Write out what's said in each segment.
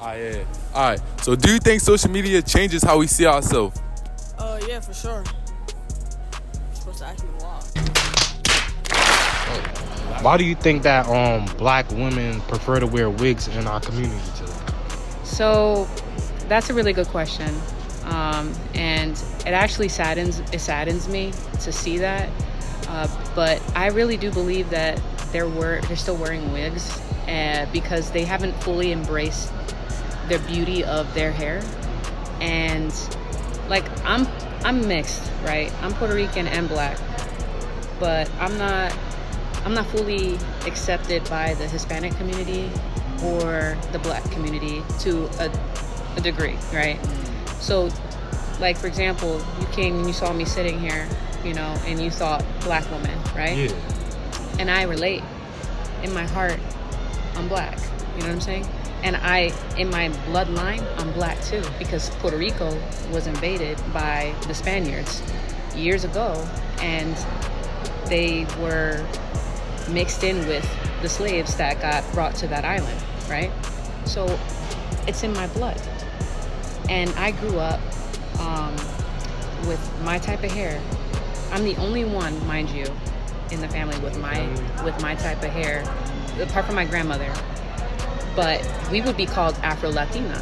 Yeah. All right. So, do you think social media changes how we see ourselves? Yeah, for sure. You're supposed to ask me why. Why do you think that black women prefer to wear wigs in our community today? So that's a really good question. And it actually saddens me to see that. But I really do believe that they're still wearing wigs because they haven't fully embraced the beauty of their hair. And like I'm mixed, right? I'm Puerto Rican and black, but I'm not fully accepted by the Hispanic community or the black community to a degree, right? So, like, for example, you came and you saw me sitting here, and you thought black woman, right? Yeah. And I relate. In my heart, I'm black. You know what I'm saying? And in my bloodline, I'm black too, because Puerto Rico was invaded by the Spaniards years ago, and they were mixed in with the slaves that got brought to that island, right? So it's in my blood. And I grew up with my type of hair. I'm the only one, mind you, in the family with my type of hair, apart from my grandmother. But we would be called Afro-Latina,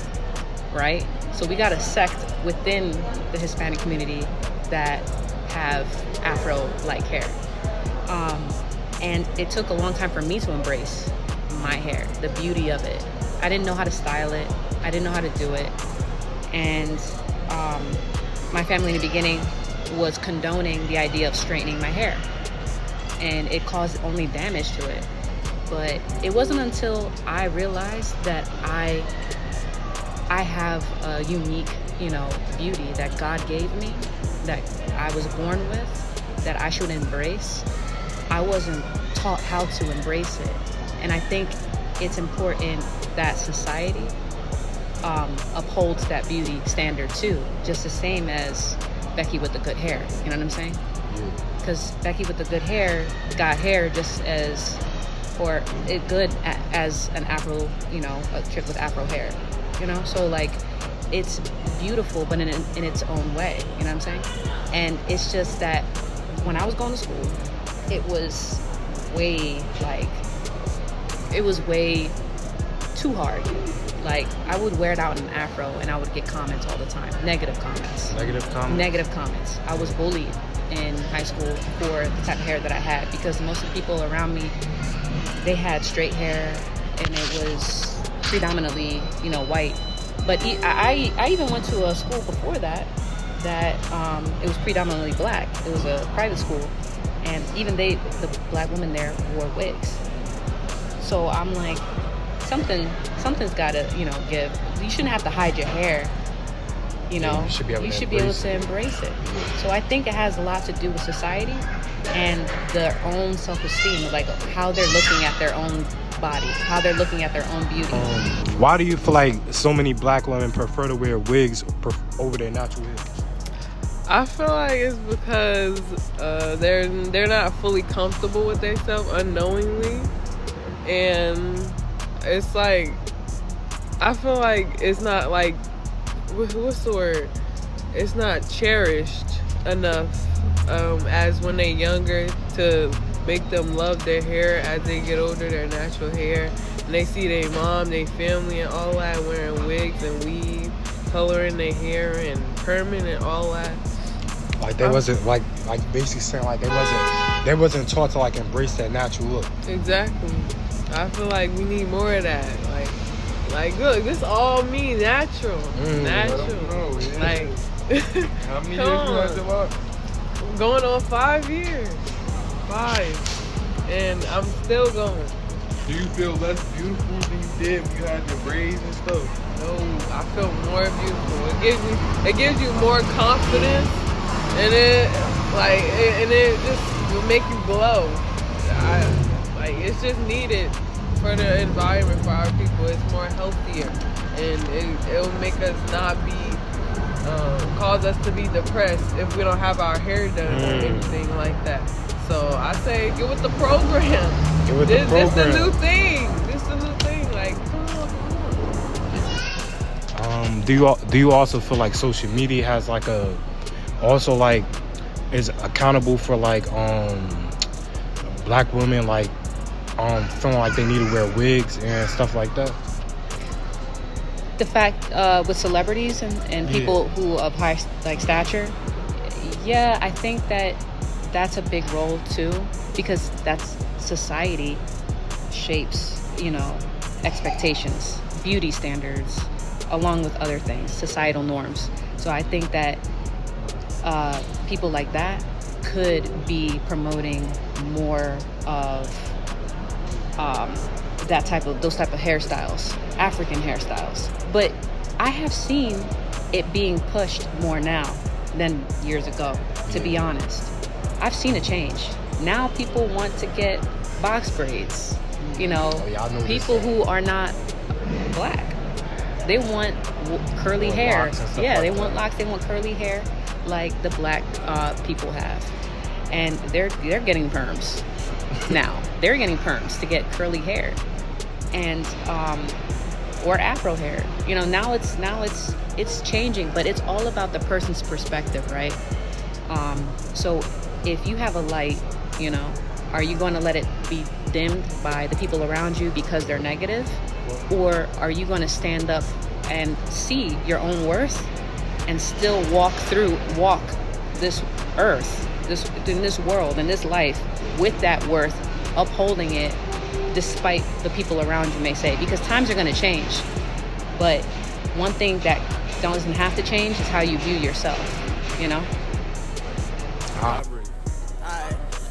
right? So we got a sect within the Hispanic community that have Afro-like hair. And it took a long time for me to embrace my hair, the beauty of it. I didn't know how to style it. I didn't know how to do it. And my family in the beginning was condoning the idea of straightening my hair. And it caused only damage to it. But it wasn't until I realized that I have a unique, beauty that God gave me, that I was born with, that I should embrace. I wasn't taught how to embrace it. And I think it's important that society upholds that beauty standard too, just the same as Becky with the good hair. You know what I'm saying? Because Becky with the good hair got hair just as, or it good as an Afro, a chick with Afro hair. So like, it's beautiful, but in its own way. You know what I'm saying? And it's just that when I was going to school, it was way too hard. Like, I would wear it out in an afro and I would get comments all the time. Negative comments. I was bullied in high school for the type of hair that I had, because most of the people around me, they had straight hair and it was predominantly, white. But I even went to a school before that it was predominantly black. It was a private school. And even the black women there wore wigs. So I'm like, something's gotta, give. You shouldn't have to hide your hair. You should be able to embrace it. So I think it has a lot to do with society and their own self-esteem, like how they're looking at their own body, how they're looking at their own beauty. Why do you feel like so many black women prefer to wear wigs over their natural hair? I feel like it's because they're not fully comfortable with themselves unknowingly, and it's like, I feel like it's not like, what's the word? It's not cherished enough as when they're younger to make them love their hair. As they get older, their natural hair, and they see their mom, their family, and all that wearing wigs and weave, coloring their hair and perming and all that. Like they wasn't like basically saying like they wasn't taught to like embrace that natural look. Exactly. I feel like we need more of that. Like look, this all me natural. Natural. Yeah. Like how many years you had to walk? Going on 5 years. 5. And I'm still going. Do you feel less beautiful than you did when you had your braids and stuff? No, I feel more beautiful. It gives you more confidence. And it just will make you glow. It's just needed for the environment, for our people. It's more healthier, and it'll make us not be, cause us to be depressed if we don't have our hair done or anything like that. So I say, get with the program. Get with the program. This the new thing. Like, come on. Do you also feel like social media has like is accountable for like black women like feeling like they need to wear wigs and stuff like that? The fact with celebrities and people who of high like stature, yeah, I think that's a big role too, because that's society shapes, expectations, beauty standards, along with other things, societal norms. So I think that people like that could be promoting more of those type of hairstyles, African hairstyles. But I have seen it being pushed more now than years ago, to be honest. I've seen a change. Now people want to get box braids, people who are not black. They want curly hair. Yeah, they want locks, they want curly hair like the black people have. And they're getting perms now. They're getting perms to get curly hair. And or afro hair. Now it's changing, but it's all about the person's perspective, right? So if you have a light, are you going to let it be dimmed by the people around you because they're negative? Or are you going to stand up and see your own worth and still walk this earth, in this world, in this life with that worth, upholding it despite the people around you may say? Because times are going to change, but one thing that doesn't have to change is how you view yourself.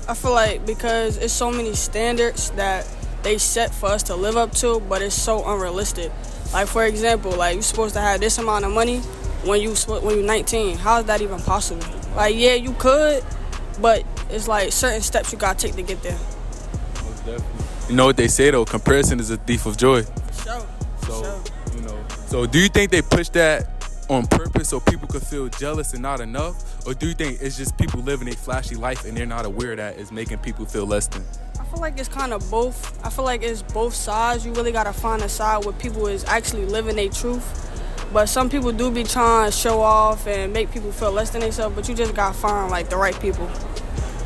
I feel like because it's so many standards that they set for us to live up to, but it's so unrealistic. Like, for example, like, you're supposed to have this amount of money when you're 19. How is that even possible? Like, yeah, you could, but it's like certain steps you gotta take to get there. Most definitely. You know what they say though, comparison is a thief of joy. Sure. So do you think they push that on purpose so people could feel jealous and not enough? Or do you think it's just people living a flashy life and they're not aware that it's making people feel less than? I feel like it's kind of both. I feel like it's both sides. You really gotta find a side where people is actually living their truth. But some people do be trying to show off and make people feel less than themselves, but you just gotta find like the right people.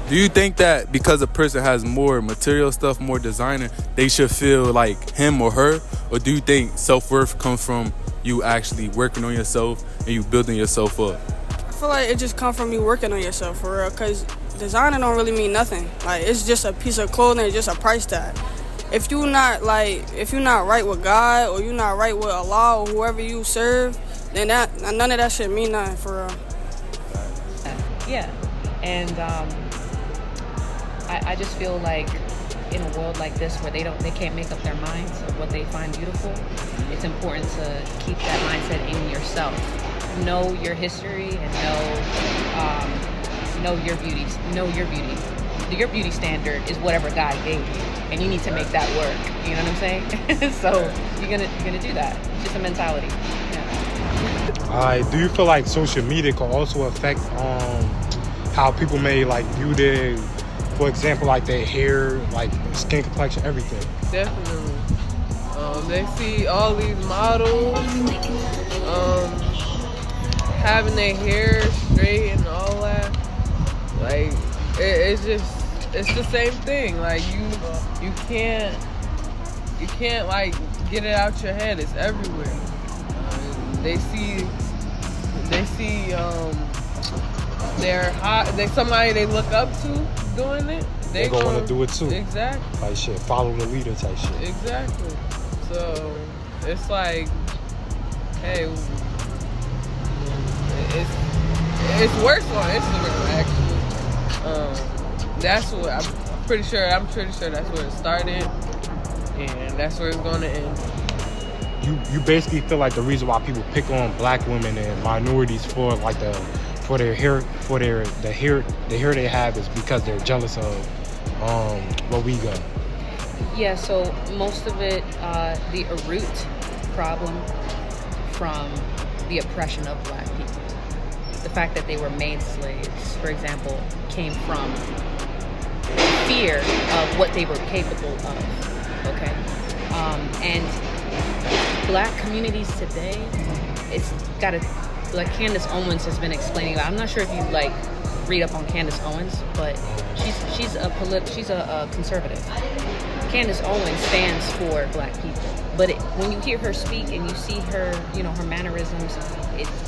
Do you think that because a person has more material stuff, more designer, they should feel like him or her? Or do you think self-worth comes from you actually working on yourself and you building yourself up? I feel like it just comes from you working on yourself, for real, because designer don't really mean nothing. Like, it's just a piece of clothing, it's just a price tag. If you're not right with God, or you're not right with Allah or whoever you serve, then none of that shit mean nothing, for real. Yeah, and I just feel like in a world like this where they can't make up their minds of what they find beautiful, it's important to keep that mindset in yourself. Know your history and know your beauty. Know your beauty. Your beauty standard is whatever God gave you, and you need to make that work. You know what I'm saying? So you're gonna do that. It's just a mentality. Yeah. Do you feel like social media can also affect how people may like view their, for example, like their hair, like skin complexion, everything? Definitely. They see all these models having their hair straight and all that. Like, it's the same thing. Like, you can't like get it out your head. It's everywhere. They see somebody they look up to doing it. They're gonna want to do it too. Exactly. Like shit, follow the leader type shit. Exactly. So it's like, hey, it's worse on Instagram actually. That's what I'm pretty sure that's where it started, and that's where it's gonna end. You basically feel like the reason why people pick on black women and minorities for like their hair they have is because they're jealous of what we got. Yeah, so most of it, the root problem from the oppression of black people, the fact that they were made slaves, for example, came from fear of what they were capable of, okay? And black communities today, it's got to, like Candace Owens has been explaining about. I'm not sure if you like read up on Candace Owens, but she's a conservative. Candace Owens stands for black people, but when you hear her speak and you see her, her mannerisms,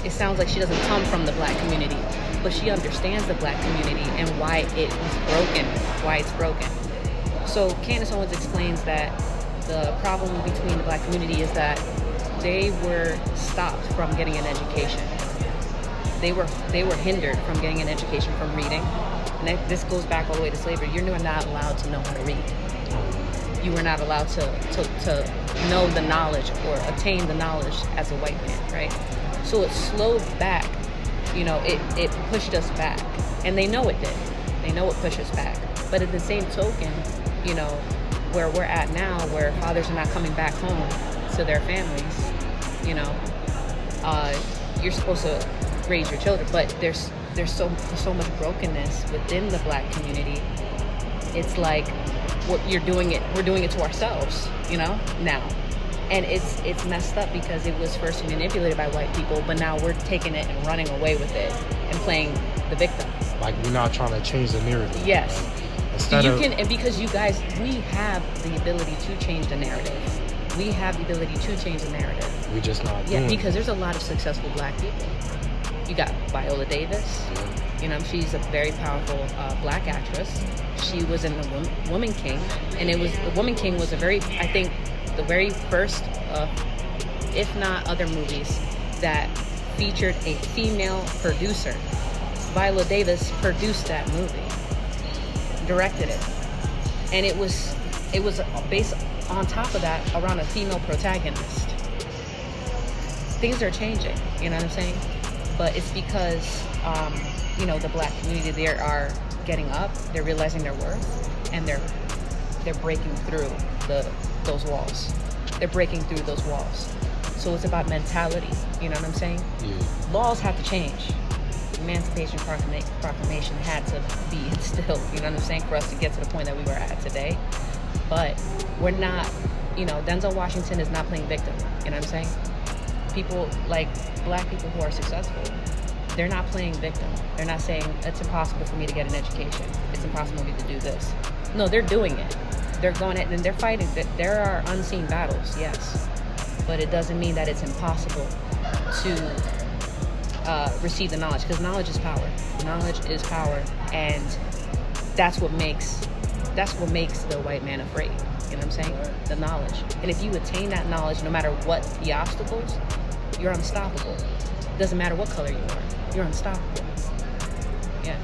it sounds like she doesn't come from the black community, but she understands the black community and why it's broken. So Candace Owens explains that the problem between the black community is that they were stopped from getting an education. They were hindered from getting an education, from reading. And this goes back all the way to slavery. You're not allowed to know how to read. You were not allowed to know the knowledge or attain the knowledge as a white man, right? So it slowed back, it pushed us back. And they know it did. They know it pushed us back. But at the same token, where we're at now, where fathers are not coming back home to their families, you're supposed to raise your children, but there's so much brokenness within the black community. It's like we're doing it to ourselves, now. And it's messed up because it was first manipulated by white people, but now we're taking it and running away with it and playing the victim. Like, we're not trying to change the narrative. Yes. Like, and because you guys, we have the ability to change the narrative. We have the ability to change the narrative. We're just not doing it. Because there's a lot of successful black people. You got Viola Davis. She's a very powerful black actress. She was in The Woman King, and The Woman King was the very first, if not other movies, that featured a female producer. Viola Davis produced that movie, directed it, and it was based on top of that around a female protagonist. Things are changing, you know what I'm saying? But it's because the black community, they are getting up, they're realizing their worth, and they're breaking through those walls. They're breaking through those walls. So it's about mentality, you know what I'm saying? Yeah. Laws have to change. Emancipation Proclamation had to be instilled, you know what I'm saying, for us to get to the point that we were at today. But we're not, Denzel Washington is not playing victim, you know what I'm saying? People like black people who are successful, they're not playing victim. They're not saying it's impossible for me to get an education. It's impossible for me to do this. No, they're doing it. They're going at it and they're fighting. There are unseen battles, yes, but it doesn't mean that it's impossible to receive the knowledge, because knowledge is power. Knowledge is power, and that's what makes the white man afraid. You know what I'm saying? The knowledge. And if you attain that knowledge, no matter what the obstacles, you're unstoppable. It doesn't matter what color you are. You're unstoppable. Yeah.